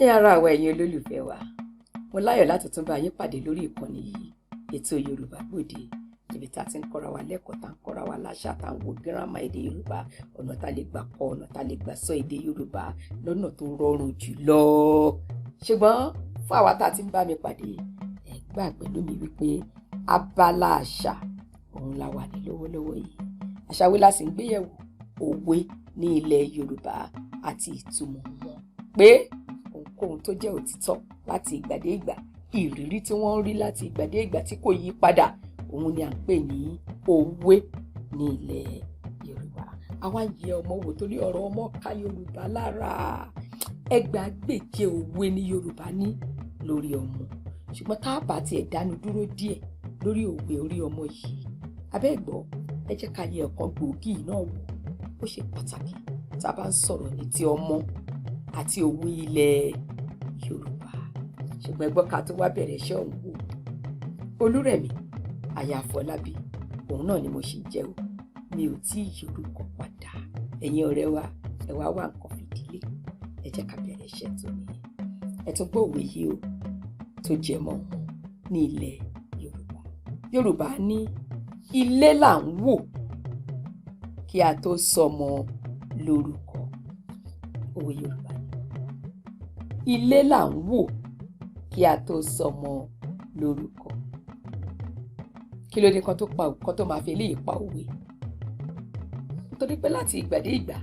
ẹ̀yin ará wa ẹ̀yin olólùfẹ́ wa mo láyọ̀ láti tún bá yín pàdé lórí ìkànnì yìí ètò Yorùbá Gbòde níbi tá a ti ń kọ́ra wa lẹ́kọ̀ọ́ tá a ń kọ́ra wa láṣà tá a ń wo gírámà èdè Yorùbá ọ̀nà tá a lè gbà kọ́ ọ̀nà tá a lè gbà sọ èdè Yorùbá lọ́nà tó rọrùn jùlọ. ṣùgbọ́n fún àwa tá a ti ń bá mi pàdé ẹ gbà pẹ̀lú mi wípé abala àṣà òun la wà ní lọ́wọ́lọ́wọ́ yìí. àṣà wo la sì ń gbéyẹ̀wò? òwe ní ilẹ̀ Yorùbá àti ìtumọ̀ wọn, pé ohunkóhun tó jẹ́ òtítọ́ láti ìgbà dé ìgbà, ìrírí tí wọ́n ń rí láti ìgbà dé ìgbà tí kò yí padà, òun ni à ń pè ní òwe ní ilẹ̀ Yorùbá. àwa ń yẹ ọmọ wò torí ọ̀rọ̀ ọmọ ká Yorùbá lára. ẹgbàágbèje òwe ní Yorùbá ní lórí ọmọ, ṣùgbọ́n tá a bá tiẹ̀ dánu dúró díẹ̀ lórí òwe orí ọmọ yìí, abẹ́gbọ́ ẹ jẹ́ ká yẹ ọ̀kan gbòógì náà wò. ó ṣe pàtàkì tá a bá ń sọ̀rọ̀ ní ti ọmọ àti òwe ilẹ̀ Yorùbá. ṣùgbọ́n ẹ gbọ́ ká tó wá bẹ̀rẹ̀ iṣẹ́ ọ̀hún wò. Olúrẹ̀mí aya Àfọlábí òun náà ni mo ṣì ń jẹ́ o, mi ò tí ì yorùkọ padà. ẹ̀yin ọ̀rẹ́ wa ẹ wá wá nǹkan fìdílé, ẹ jẹ́ ká bẹ̀rẹ̀ iṣẹ́ tó nìyẹn. ẹ tún gbọ́ òwe yìí o tó jẹ mọ́ wọn ní ilẹ̀ Yorùbá. Yorùbá ní ilé là ń wò kí a tó sọmọ lórúkọ. òwe Yorùbá ní ilé là ń wò kí a tó sọmọ lórúkọ. kí ló dé kan tó máa fi eléyìí pa òwe? nítorí pé láti ìgbà dé ìgbà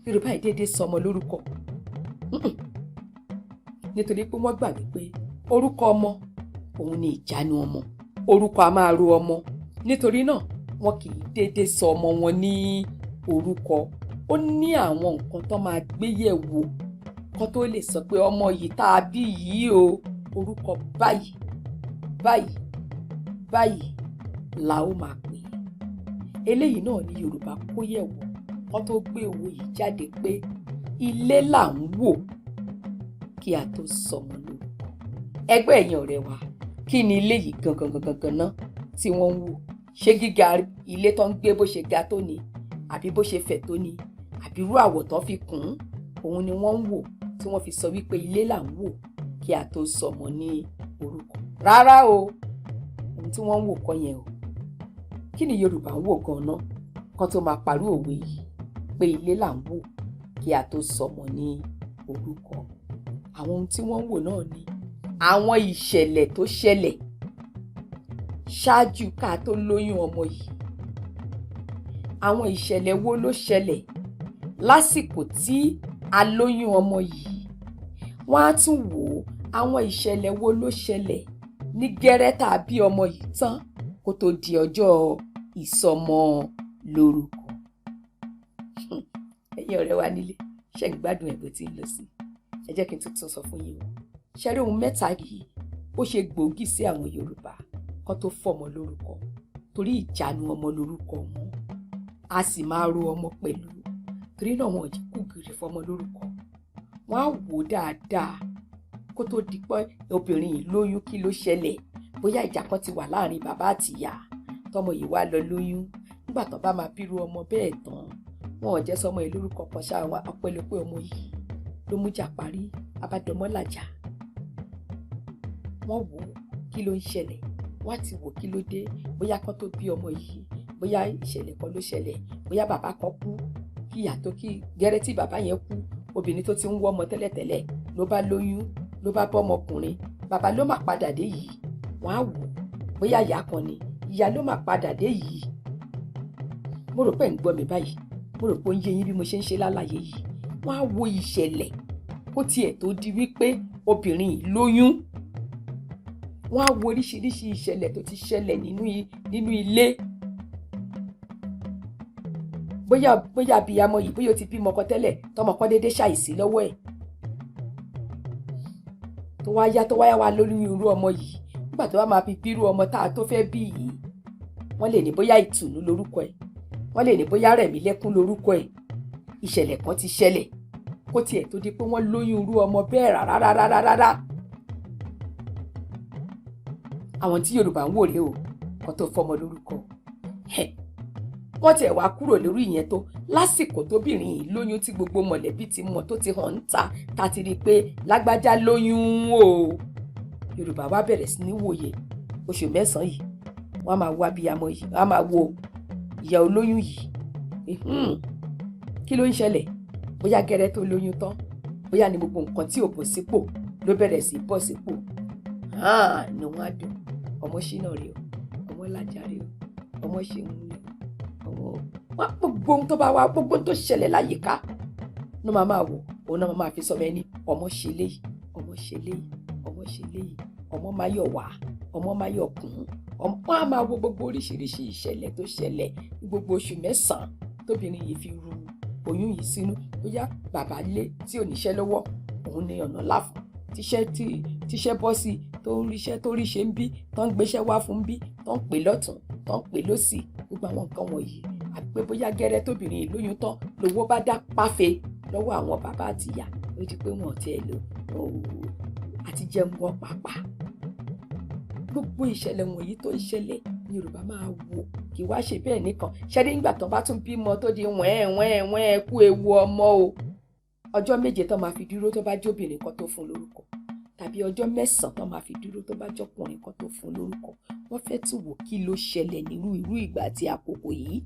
Yorùbá yìí déédéé sọmọ lórúkọ. nítorí pé wọ́n gbà wípé orúkọ ọmọ òun ni ìjánu ọmọ, orúkọ a máa ro ọmọ. nítorí náà wọn kì í déédéé sọ ọmọ wọn ní orúkọ. ó ní àwọn nǹkan tó máa gbé yẹ̀wò kan tó lè sọ pé ọmọ yìí tá a bí yìí o, orúkọ báyìí báyìí báyìí la ó máa pè é. eléyìí náà ni Yorùbá kó yẹ̀wò kan tó gbé òwe yìí jáde pé ilé là ń wò kí a tó sọmọ lórúkọ. ẹgbẹ́ ẹ̀yin ọ̀rẹ́ wa, kí ni ilé yìí gangan náà tí wọ́n ń wò? ṣé gíga ilé tó ń gbé bó ṣe ga tó ni, àbí bó ṣe fẹ̀ tó ni, àbí irú àwọ̀ tó fi kùn ún, òun ni wọ́n ń wò tí wọ́n fi sọ wípé ilé là ń wò kí a tó sọmọ ní orúkọ? rárá o, ohun tí wọ́n ń wò kọ́ yẹn o. kí ni Yorùbá ń wò gan-an kan tó máa parí òwe yìí pé ilé là ń wò kí a tó sọmọ ní orúkọ? àwọn ohun tí wọ́n ń wò náà ni àwọn ìṣẹ̀lẹ̀ tó ṣẹlẹ̀ ṣáájú ká tó lóyún ọmọ yìí. àwọn ìṣẹ̀lẹ̀ wo ló ṣẹlẹ̀ lásìkò tí a lóyún ọmọ yìí? wọ́n á tún wò ó àwọn ìṣẹ̀lẹ̀ wo ló ṣẹlẹ̀ ní gẹ́rẹ́ tá a bí ọmọ yìí tán kó tó di ọjọ́ ìsọmọ lórúkọ. ẹ̀yin ọ̀rẹ́ wa nílé, ṣé ń gbádùn ẹ̀ bó ti ń lọ sí? ẹ jẹ́ kí n tuntun sọ fún yín o. ṣẹ́rí ohun mẹ́ta yìí ó ṣe gbòógì sí àwọn Yorùbá kan tó fọmọ lórúkọ, torí ìjánu ọmọ lórúkọ wọn. a sì máa ro ọmọ pẹ̀lú, torí náà wọn ò jẹ́ kó gìrì fọmọ lórúkọ. wọ́n á wò dáadáa kó tó di pé obìnrin yìí lóyún, kí ló ṣẹlẹ̀? bóyá ìjà kan ti wà láàrin bàbá àtìyá tọmọ yìí wá lọ lóyún. nígbà tó bá máa bírú ọmọ bẹ́ẹ̀ tán, wọn ò jẹ́ sọmọ yìí lórúkọ kan ṣáà wá. ọpẹ́lọpẹ́ ọmọ yìí ló mú jà parí, abádọmọ́làjà. wọ́n wò ó kí ló ń ṣẹlẹ̀, wọ́n á ti wò kí ló dé. bóyá kan tó bí ọmọ yìí, bóyá ìṣẹ̀lẹ̀ kan ló ṣẹlẹ̀, bóyá bàbá kan kú, kí ìyá tó kí gẹ́rẹ́ tí bàbá yẹn kú, obìnrin tó ti ń wọ́ ọmọ tẹ́lẹ̀tẹ́lẹ̀ ló bá lóyún, ló bá bọ́ ọmọkùnrin, bàbá ló máa padà dé yìí. wọ́n á wò bóyá ìyá kan ni, ìyá ló máa padà dé yìí. mo rò pé ń gbọ́ mi báyìí, mo rò pé ó ń yé yín bí mo ṣe ń ṣe lálàyé yìí. wọ́n á wo ìṣẹ̀lẹ̀ kó tiẹ̀ tó di wípé obìnrin yìí lóyún. wọ́n á wo oríṣiríṣi ìṣẹ̀lẹ̀ tó ti ṣẹlẹ̀ nínú ilé. bóyá abiyamọ yìí, bóyá ó ti bímọ kan tẹ́lẹ̀ tọmọ kan déédéé ṣàìsí lọ́wọ́ ẹ̀, tó wáyá wá lórí irú ọmọ yìí. nígbà tó wá máa fi bírú ọmọ tá a tó fẹ́ bí yìí, wọ́n lè ní bóyá ìtùnú lórúkọ ẹ̀, wọ́n lè ní bóyá rẹ̀mílẹ́kún lórúkọ ẹ̀. ìṣẹ̀lẹ̀ kan ti ṣẹlẹ̀ kó tiẹ̀ tó di pé wọ́n lóyún irú ọmọ bẹ́ẹ̀ rárá. àwọn tí Yorùbá ń wò rèé o kan tó fọmọ lórúkọ. wọ́n tiẹ̀ wá kúrò lórí ìyẹn tó lásìkò tóbìnrin yìí lóyún tí gbogbo mọ̀lẹ́bí ti mọ̀ tó ti hàn ń ta ti rí i pé lágbájá lóyún o. Yorùbá wá bẹ̀rẹ̀ sí ní wòye oṣù 9 yìí wọ́n á máa wo abiyamọ yìí wọ́n á máa wo ìyá olóyún yìí kí ló ń ṣẹlẹ̀, bóyá gẹ́rẹ́ tó lóyún tán, bóyá ní gbogbo nǹkan tí ò bọ̀ sípò ló bẹ̀rẹ̀ sí bọ̀ sípò. Ni wọ́n á dùn, ọmọ ṣínà rè o, ọmọ lájà rè o, ọmọ ṣeun rè o, ọmọ gbogbo ohun tó bá wá, gbogbo ohun tó ṣẹlẹ̀ láyìíká ló máa wò, òun náà máa fi sọmọ ẹni ọmọ ṣe léyìí, ọmọ ṣe léyìí, ọmọ ṣe léyìí, ọmọ máa yọ̀ wá, ọmọ máa yọ̀ kún, ọmọ á máa wo gbogbo oríṣiríṣi ìṣẹ̀lẹ̀ tó ṣẹlẹ̀ ní gbogbo oṣù 9 tóbìnrin yìí fi ru oyún yìí sínú. Bóyá bàbá ilé tí ò níṣẹ́ lọ́wọ́, òun ni ọ̀nà láfún tíṣẹ́ bọ́ sí, tó ń ríṣẹ́ tó ríṣe ń bí, tó ń gbéṣẹ́ wá fún bí, tó ń pè lọ́tún, tó ń pè lósì, gbogbo àwọn nǹkan wọ̀nyí. Àbí pé bóyá gẹ́rẹ́ tóbìnrin yìí lóyún tán lówó bá dá páfe lọ́wọ́ àwọn bàbá àti ìyá, ó di pé wọn ò tiẹ̀ lò àti jẹun wọn pàápàá. Gbogbo ìṣẹ̀lẹ̀ wọ̀nyí tó ń ṣẹlẹ̀ ní Yorùbá máa wò, kì í wá ṣe bẹ́ẹ̀ nìkan. Ṣẹ́rí nígbà tó bá tún bímọ tó di wẹ́ẹ̀ kú ewu ọmọ o, ọjọ́ 7 tó máa fi dúró tó bá jóbìnrin kan tó fún lórúkọ, tàbí ọjọ́ 9 tó máa fi dúró tó bá jọkùnrin kan tó fún lórúkọ, wọ́n fẹ́ tún wò kí ló ṣẹlẹ̀ nírú ìgbà àti àkókò yìí.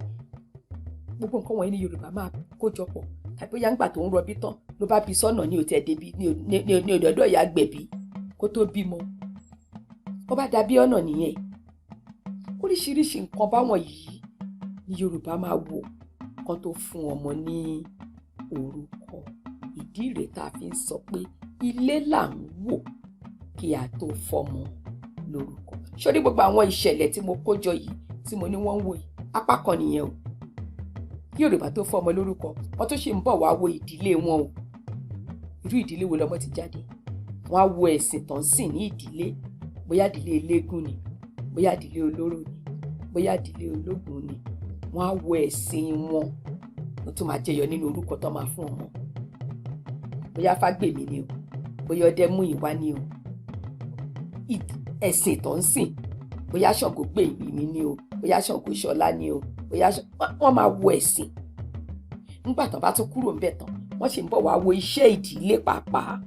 Gbogbo nǹkan wọ̀nyí ní Yorùbá máa kójọpọ̀. Tàbí bóyá ńgbà tó ń rọbí tán ló bá bí sọ́nà ní òtẹ́ débi ní ọ̀dọ̀ ìyá gbẹ̀bí kó tó bímọ, ó bá dàbí ọ̀nà nìyẹn. Oríṣiríṣi nǹkan báwọn yìí ní Yorùbá máa wò kan tó fún ọmọ ní orúkọ. Ìdí rèé tá a fi ń sọ pé ilé là ń wò kí a tó fọmọ lórúkọ. Sórí gbogbo àwọn ìṣẹ̀lẹ̀ tí mo kó jọ yìí tí mo ní wọ́n ń wò yìí, apá kan nìyẹn o. Kí Yorùbá tó fọmọ lórúkọ, wọ́n tó ṣe ń bọ̀ wá wo ìdílé wọn o. Irú ìdílé wo lọmọ ti jáde? Wọ́n á wo ẹ̀sìn tó ń sìn ní ìdílé, bóyá ìdílé eléégún ni, bóyá ìdílé olóró ni, bóyá ìdílé ológun ni. Wọ́n á wo ẹ̀sìn wọn, wọ́n tún máa jẹyọ nínú orúkọ tó máa fún ọmọ. Bóyá Fágbèmí ni o, bóyá Ọdẹ́múyìwá ni o, ẹ̀sìn tó ń sìn, bóyá Ṣàngó Gbèmí ni o, bóyá Ṣàngó Ṣọlá ni o, bóyá wọ́n máa wo ẹ̀sìn. Nígbà tó bá tún kúrò ńbẹ̀ tán, wọ́n sì ń bọ̀ wá wo iṣẹ́ ìdílé pàápàá.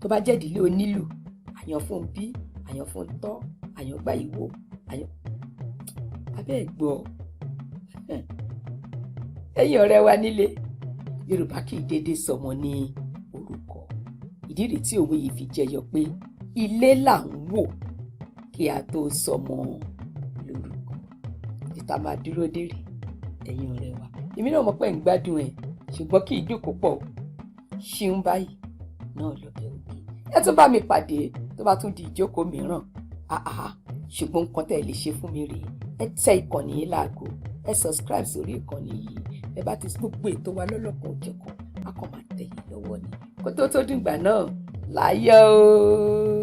Tó bá jẹ́ ìdílé onílù, àyàn fún bí, àyàn fún tọ́, àyàn gbá ìwò, àyàn abẹ́ ẹ̀gbọ́. Ẹ̀yin ọ̀rẹ́ wa nílé, Yorùbá kì í dédé sọmọ ní orúkọ. Ìdí rèé tí òwe yìí fi jẹyọ pé ilé là ń wò kí a tó sọmọ lórúkọ. Ìta máa dúró dé rè, ẹ̀yin ọ̀rẹ́ wa. Èmi náà mọ̀ pé ń gbádùn ẹ̀, ṣùgbọ́n kì í dùn púpọ̀. Ṣeun báyìí náà lọ́bẹ̀ òkè. Ẹ tún bá mi pàdé tó bá tún di ìjókòó mìíràn. Ṣùgbọ́n nǹkan tẹ́ ẹ lè ṣe fún mi rèé, ẹ tẹ ìkànnì yìí láago, ẹ subscribe sórí ìkànnì yìí. Ẹ bá ti gbogbo ètò wa lọ́lọ́kan òjọ̀kan, a kàn máa tẹ̀ yín lọ́wọ́ ni. Kó tó dìgbà náà, láyọ̀ o.